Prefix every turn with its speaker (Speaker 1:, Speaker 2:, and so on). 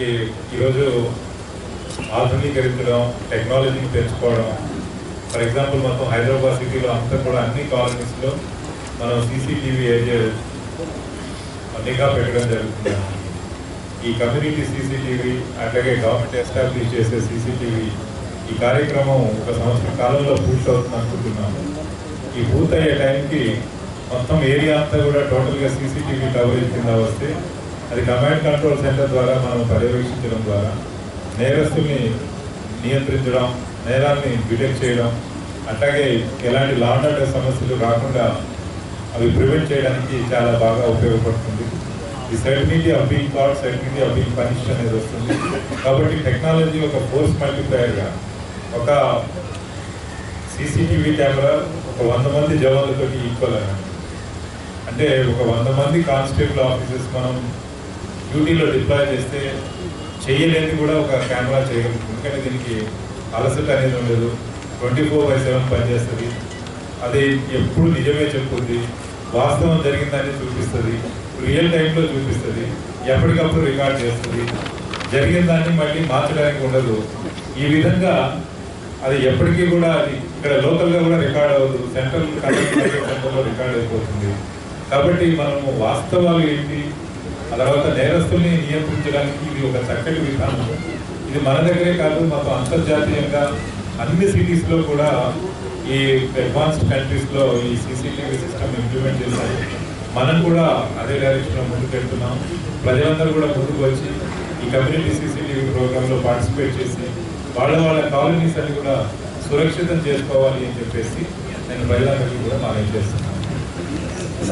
Speaker 1: మనకి ఈరోజు ఆధునీకరించడం, టెక్నాలజీని పెంచుకోవడం. ఫర్ ఎగ్జాంపుల్ మొత్తం హైదరాబాద్ సిటీలో అంతా కూడా అన్ని కాలనీస్లో మనం సీసీటీవీ ఏరియా నిఘా పెట్టడం జరుగుతుంది. ఈ కమ్యూనిటీ సీసీటీవీ అట్లాగే గవర్నమెంట్ ఎస్టాబ్లిష్ చేసే సీసీటీవీ ఈ కార్యక్రమం ఒక సంవత్సరం కాలంలో పూర్తవుతుంది అనుకుంటున్నాము. ఈ పూర్తయ్యే టైంకి మొత్తం ఏరియా అంతా కూడా టోటల్గా సీసీటీవీ కవరేజ్ కింద వస్తే అది కమాండ్ కంట్రోల్ సెంటర్ ద్వారా మనం పర్యవేక్షించడం ద్వారా నేరస్తుల్ని నియంత్రించడం, నేరాన్ని డిటెక్ట్ చేయడం, అట్లాగే ఎలాంటి లా అండ్ ఆర్డర్ సమస్యలు రాకుండా అవి ప్రివెంట్ చేయడానికి చాలా బాగా ఉపయోగపడుతుంది. ఈ certainty of being caught, certainty of being punished అనేది వస్తుంది. కాబట్టి టెక్నాలజీ ఒక ఫోర్స్ మల్టిప్లయర్గా ఒక సీసీటీవీ కెమెరా ఒక 100 మంది జవాన్లతో ఈక్వల్ అన్నమాట. అంటే ఒక 100 మంది కానిస్టేబుల్ ఆఫీసర్స్ మనం డ్యూటీలో డిప్లాయ్ చేస్తే చేయలేని కూడా ఒక కెమెరా చేయగలుగుతుంది. ఎందుకంటే దీనికి అలసట అనేది ఉండదు, 24/7 పనిచేస్తుంది. అది ఎప్పుడు నిజమే చెప్పుద్ది, వాస్తవం జరిగిందని చూపిస్తుంది, రియల్ టైంలో చూపిస్తుంది, ఎప్పటికప్పుడు రికార్డ్ చేస్తుంది, జరిగిన దాన్ని మళ్ళీ మార్చడానికి ఉండదు. ఈ విధంగా అది ఎప్పటికీ కూడా అది ఇక్కడ లోకల్గా కూడా రికార్డ్ అవ్వదు, సెంట్రల్ సెంటర్లో రికార్డ్ అయిపోతుంది. కాబట్టి మనము వాస్తవాలు ఏంటి, ఆ తర్వాత నేరస్తుల్ని నియంత్రించడానికి ఇది ఒక చక్కటి విధానం. ఇది మన దగ్గరే కాదు, మొత్తం అంతర్జాతీయంగా అన్ని సిటీస్లో కూడా ఈ అడ్వాన్స్డ్ కంట్రీస్లో ఈ సీసీటీవీ సిస్టమ్ ఇంప్లిమెంట్ చేశారు. మనం కూడా అదే డైరెక్షన్లో ముందుకు వెళ్తున్నాం. ప్రజలందరూ కూడా ముందుకు వచ్చి ఈ కమ్యూనిటీ సీసీటీవీ ప్రోగ్రాంలో పార్టిసిపేట్ చేసి వాళ్ళ కాలనీస్ అని కూడా సురక్షితం చేసుకోవాలి అని చెప్పేసి నేను ప్రజలందరికీ కూడా మనం చేస్తున్నాను.